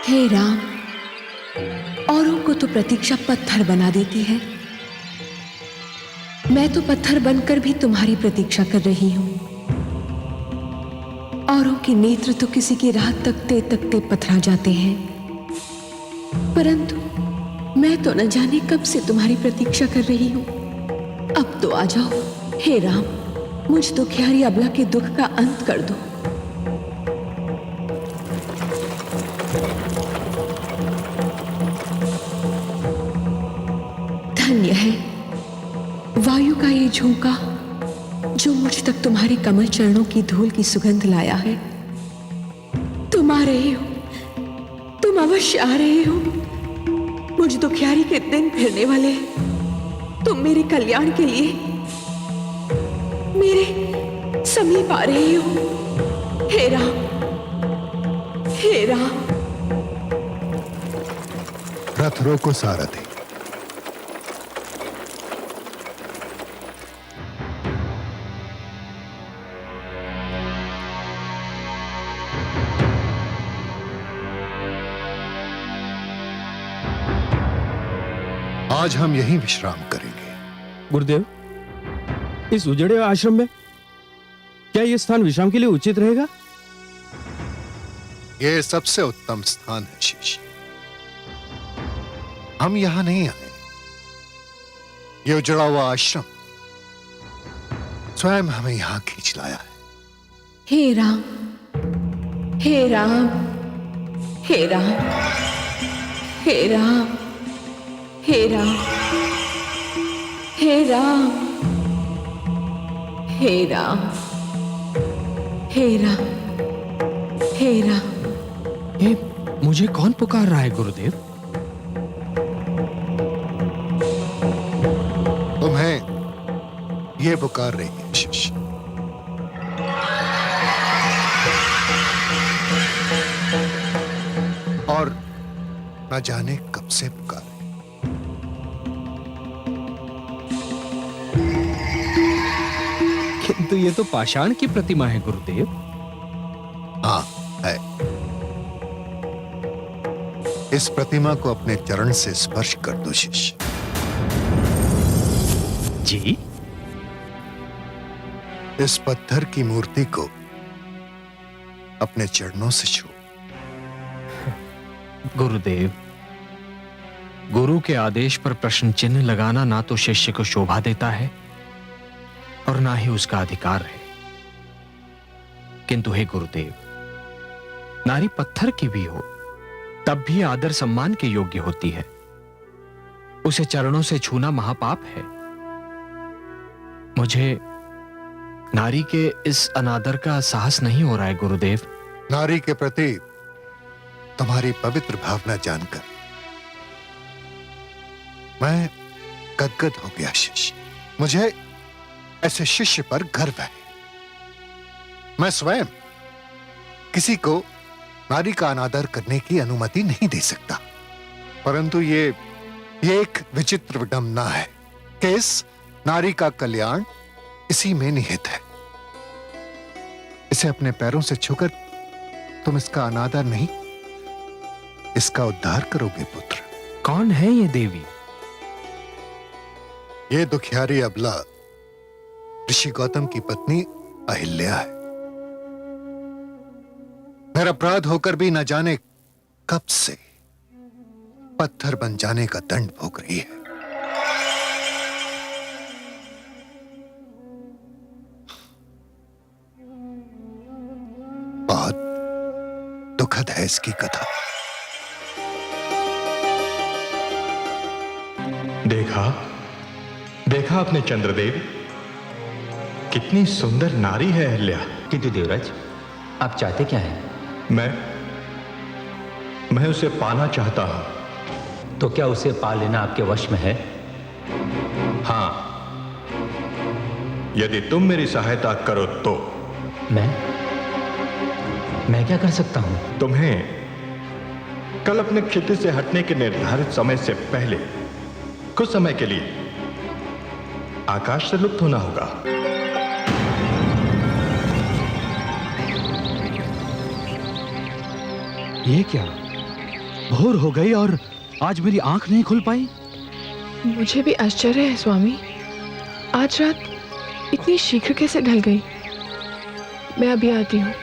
हे राम, औरों को तो प्रतीक्षा पत्थर बना देती है, मैं तो पत्थर बनकर भी तुम्हारी प्रतीक्षा कर रही हूं। औरों के नेत्र तो किसी की राह तकते तकते पथरा जाते हैं, परंतु मैं तो न जाने कब से तुम्हारी प्रतीक्षा कर रही हूं। अब तो आ जाओ हे राम, मुझ दुखियारी अबला के दुख का अंत कर दो। धन्य है वायु का ये झोंका जो मुझ तक तुम्हारे कमल चरणों की धूल की सुगंध लाया है। तुम आ रहे हो, तुम अवश्य आ रहे हो। मुझ दुखियारी के दिन फिरने वाले हैं। तुम मेरे कल्याण के लिए मेरे समीप आ रहे हो। हे राम, हे राम। रथ रोको सारथी। आज हम यहीं विश्राम करेंगे। गुरुदेव, इस उजड़े आश्रम में क्या यह स्थान विश्राम के लिए उचित रहेगा? यह सबसे उत्तम स्थान है शिष्य। हम यहां नहीं आए, यह उजड़ा हुआ आश्रम स्वयं हमें यहां खींच लाया है। हे राम, हे राम, हे राम, हे राम, हे राम, हे राम, हे राम, हे राम, हे राम। ये मुझे कौन पुकार रहा है गुरुदेव? तुम्हें यह पुकार रही है शिष्य। और न जाने कब से पुकार। किंतु ये तो पाषाण की प्रतिमा है गुरुदेव। हाँ है। इस प्रतिमा को अपने चरण से स्पर्श कर दो शिष्य। जी? इस पत्थर की मूर्ति को अपने चरणों से छू। गुरुदेव, गुरु के आदेश पर प्रश्न चिन्ह लगाना ना तो शिष्य को शोभा देता है और ना ही उसका अधिकार है। किंतु हे गुरुदेव, नारी पत्थर की भी हो तब भी आदर सम्मान के योग्य होती है। उसे चरणों से छूना महापाप है। मुझे नारी के इस अनादर का साहस नहीं हो रहा है गुरुदेव। नारी के प्रति तुम्हारी पवित्र भावना जानकर मैं गदगद हो गया शिष्य। मुझे ऐसे शिष्य पर गर्व है। मैं स्वयं किसी को नारी का अनादर करने की अनुमति नहीं दे सकता, परंतु ये एक विचित्र विडंबना है कि इस नारी का कल्याण इसी में निहित है। इसे अपने पैरों से छूकर तुम इसका अनादर नहीं, इसका उद्धार करोगे पुत्र। कौन है ये देवी? ये दुखियारी अबला ऋषि गौतम की पत्नी अहिल्या है। निरपराध होकर भी न जाने कब से पत्थर बन जाने का दंड भोग रही है। बहुत दुखद है इसकी कथा। देखा आपने चंद्रदेव, कितनी सुंदर नारी है अहिल्या। किंतु देवराज, आप चाहते क्या हैं? मैं उसे पाना चाहता हूं। तो क्या उसे पा लेना आपके वश में है? हां, यदि तुम मेरी सहायता करो तो। मैं क्या कर सकता हूं? तुम्हें कल अपने क्षितिज से हटने के निर्धारित समय से पहले कुछ समय के लिए आकाश से लुप्त होना होगा। ये क्या? भोर हो गई और आज मेरी आंख नहीं खुल पाई। मुझे भी आश्चर्य है स्वामी, आज रात इतनी शीघ्र कैसे ढल गई। मैं अभी आती हूँ।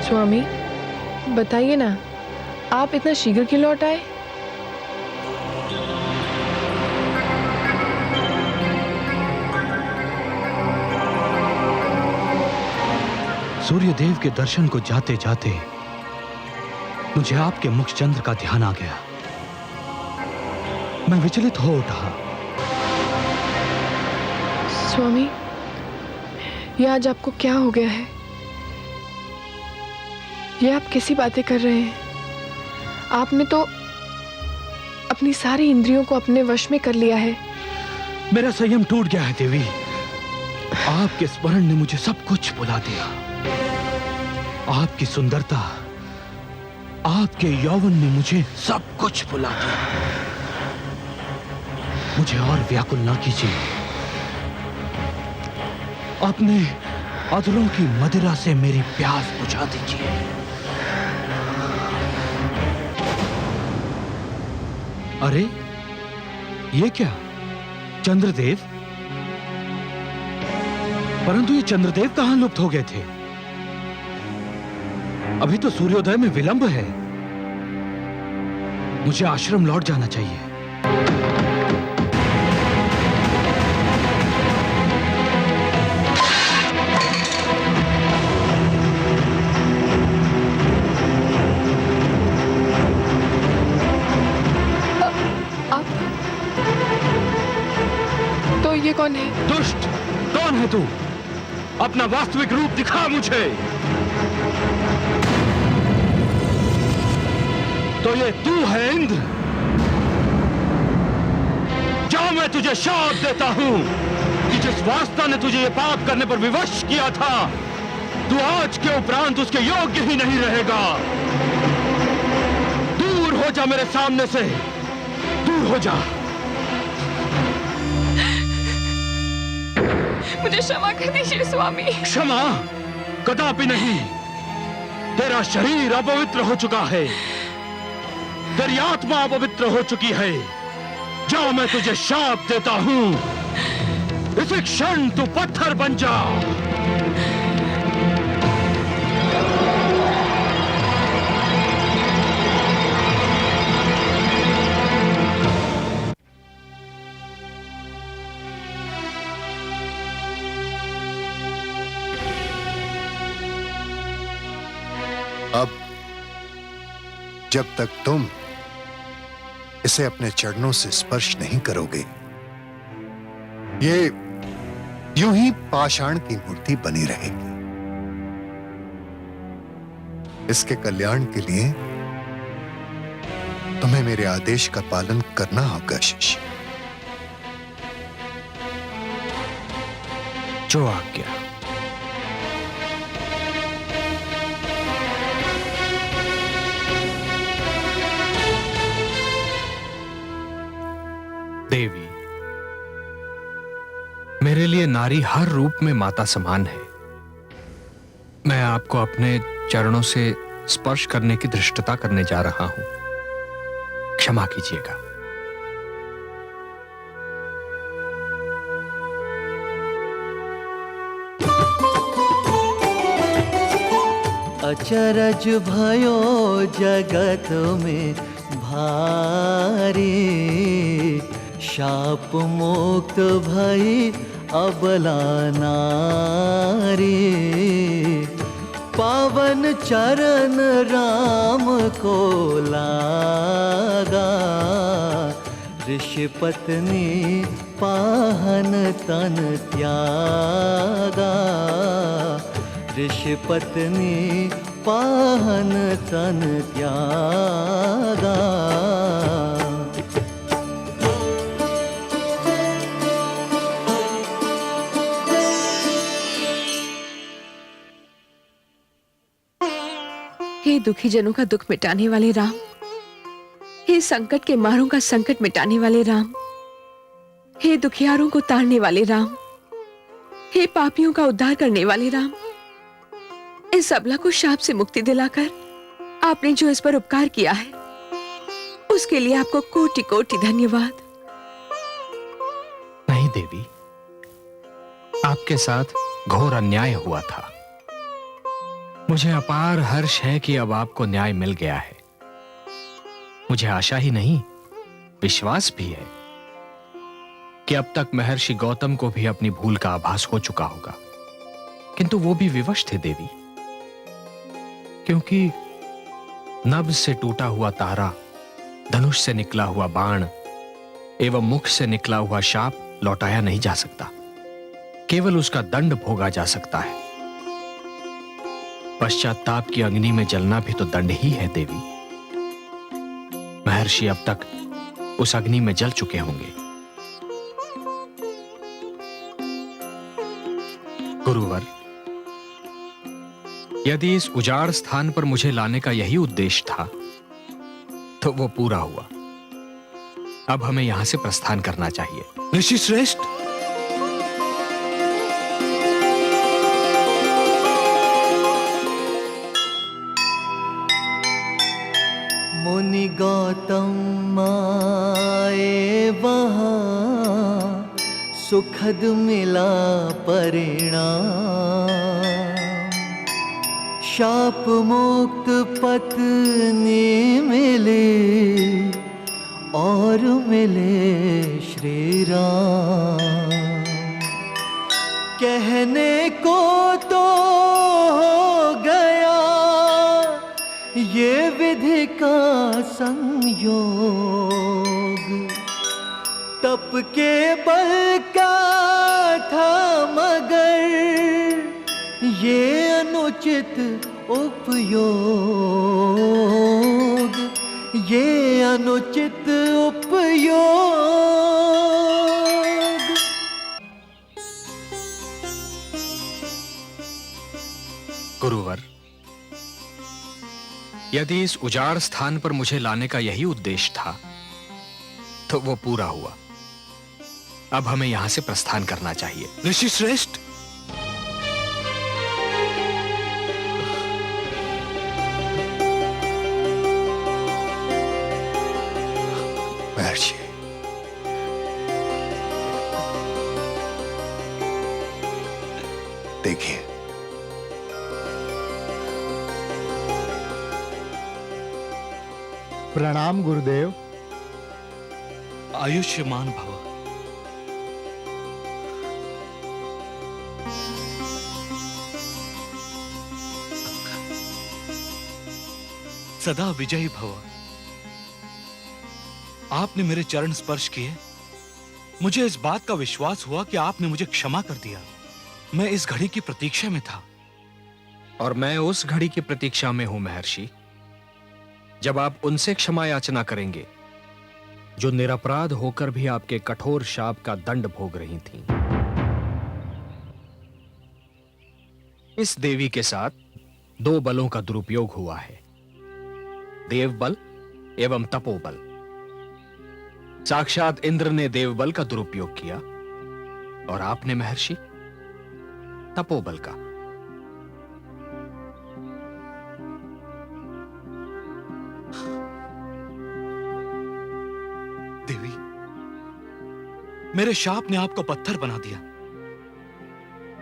स्वामी बताइए ना, आप इतना शीघ्र क्यों लौट आए? सूर्यदेव के दर्शन को जाते जाते मुझे आपके मुखचंद्र का ध्यान आ गया। मैं विचलित हो उठा। स्वामी, ये आज आपको क्या हो गया है? ये आप कैसी बातें कर रहे हैं? आपने तो अपनी सारी इंद्रियों को अपने वश में कर लिया है। मेरा संयम टूट गया है देवी। आपके स्मरण ने मुझे सब कुछ भुला दिया। आपकी सुंदरता, आपके यौवन ने मुझे सब कुछ भुला दिया। मुझे और व्याकुल ना कीजिए। अपने अधरों की मदिरा से मेरी प्यास बुझा दीजिए। अरे ये क्या, चंद्रदेव? परंतु ये चंद्रदेव कहां लुप्त हो गए थे? अभी तो सूर्योदय में विलंब है। मुझे आश्रम लौट जाना चाहिए। ये कौन है? दुष्ट, कौन है तू? अपना वास्तविक रूप दिखा मुझे। तो ये तू है इंद्र? जा, मैं तुझे शाप देता हूं कि जिस वास्ता ने तुझे ये पाप करने पर विवश किया था, तू आज के उपरांत उसके योग्य ही नहीं रहेगा। दूर हो जा मेरे सामने से, दूर हो जा। मुझे क्षमा कर दीजिए स्वामी। क्षमा कदापि नहीं। तेरा शरीर अपवित्र हो चुका है, तेरी आत्मा अपवित्र हो चुकी है। जा, मैं तुझे शाप देता हूं, इसी क्षण तू पत्थर बन जा। अब जब तक तुम इसे अपने चरणों से स्पर्श नहीं करोगे, ये यूं ही पाषाण की मूर्ति बनी रहेगी। इसके कल्याण के लिए तुम्हें मेरे आदेश का पालन करना होगा शिष्य। जो आज्ञा। देवी, मेरे लिए नारी हर रूप में माता समान है। मैं आपको अपने चरणों से स्पर्श करने की धृष्टता करने जा रहा हूं, क्षमा कीजिएगा। अचरज भयो जगत में भारी, शाप मुक्त भई अबला नारी। पावन चरण राम को लागा, ऋषि पत्नी पाहन तन त्यागा। ऋषि पत्नी पाहन तन त्यागा। हे दुखी जनों का दुख मिटाने वाले राम, हे संकट के मारों का संकट मिटाने वाले राम, हे दुखियारों को तारने वाले राम, हे पापियों का उद्धार करने वाले राम, इस अबला को शाप से मुक्ति दिलाकर आपने जो इस पर उपकार किया है उसके लिए आपको कोटि कोटि धन्यवाद। नहीं देवी, आपके साथ घोर अन्याय हुआ था। मुझे अपार हर्ष है कि अब आपको न्याय मिल गया है। मुझे आशा ही नहीं, विश्वास भी है कि अब तक महर्षि गौतम को भी अपनी भूल का आभास हो चुका होगा, किंतु वो भी विवश थे देवी, क्योंकि नभ से टूटा हुआ तारा, धनुष से निकला हुआ बाण एवं मुख से निकला हुआ शाप लौटाया नहीं जा सकता, केवल उसका दंड भोगा जा सकता है। पश्चाताप की अग्नि में जलना भी तो दंड ही है देवी। महर्षि अब तक उस अग्नि में जल चुके होंगे। गुरुवर, यदि इस उजाड़ स्थान पर मुझे लाने का यही उद्देश्य था तो वो पूरा हुआ। अब हमें यहां से प्रस्थान करना चाहिए। ऋषि श्रेष्ठ, मुनि गौतम आए वहाँ, सुखद मिला परिणाम। शाप मुक्त पत्नी मिले और मिले श्री राम। कहने को तो हो गया ये विधि का संयोग, तप के बल का था मगर ये अनुचित उपयोग, ये अनुचित उपयोग। गुरुवर, यदि इस उजाड़ स्थान पर मुझे लाने का यही उद्देश्य था तो वो पूरा हुआ। अब हमें यहां से प्रस्थान करना चाहिए। ऋषि श्रेष्ठ, महर्षि, देखिए, प्रणाम गुरुदेव। आयुष्मान भव। सदा विजयी भव। आपने मेरे चरण स्पर्श किए, मुझे इस बात का विश्वास हुआ कि आपने मुझे क्षमा कर दिया। मैं इस घड़ी की प्रतीक्षा में था। और मैं उस घड़ी की प्रतीक्षा में हूं महर्षि, जब आप उनसे क्षमा याचना करेंगे जो निरपराध होकर भी आपके कठोर शाप का दंड भोग रही थीं। इस देवी के साथ दो बलों का दुरुपयोग हुआ है, देव बल एवं तपोबल। साक्षात इंद्र ने देव बल का दुरुपयोग किया और आपने महर्षि तपोबल का। देवी, मेरे शाप ने आपको पत्थर बना दिया,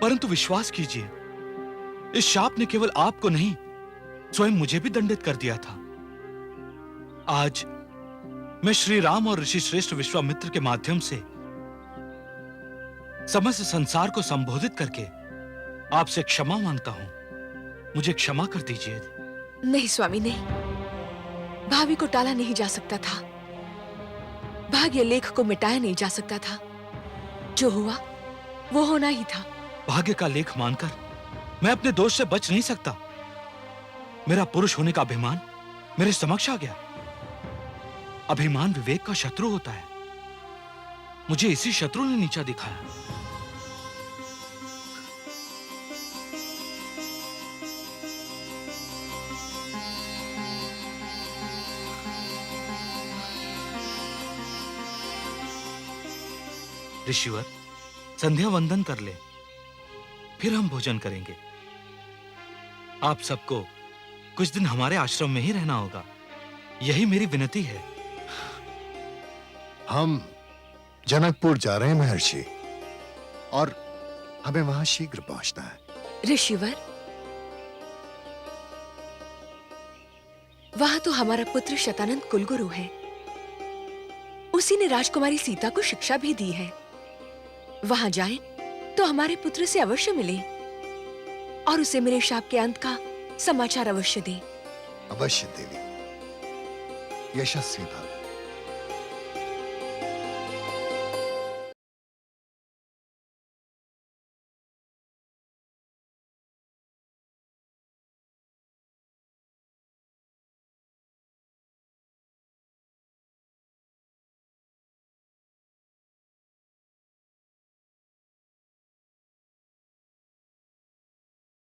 परंतु विश्वास कीजिए, इस शाप ने केवल आपको नहीं, स्वयं मुझे भी दंडित कर दिया था। आज मैं श्री राम और ऋषि श्रेष्ठ विश्वामित्र के माध्यम से समस्त संसार को संबोधित करके आपसे क्षमा मांगता हूं। मुझे क्षमा कर दीजिए। नहीं स्वामी, नहीं। भावी को टाला नहीं जा सकता था, भाग्य लेख को मिटाया नहीं जा सकता था। जो हुआ वो होना ही था। भाग्य का लेख मानकर मैं अपने दोष से बच नहीं सकता। मेरा पुरुष होने का अभिमान मेरे समक्ष आ गया। अभिमान विवेक का शत्रु होता है। मुझे इसी शत्रु ने नीचा दिखाया। ऋषिवर, संध्या वंदन कर ले, फिर हम भोजन करेंगे। आप सबको कुछ दिन हमारे आश्रम में ही रहना होगा, यही मेरी विनती है। हम जनकपुर जा रहे हैं महर्षि, और हमें वहां शीघ्र पहुंचना है। ऋषिवर, वहां तो हमारा पुत्र शतानंद कुलगुरु है। उसी ने राजकुमारी सीता को शिक्षा भी दी है। वहां जाएं तो हमारे पुत्र से अवश्य मिले और उसे मेरे शाप के अंत का समाचार अवश्य दें। अवश्य देवी। यशस्वी भव।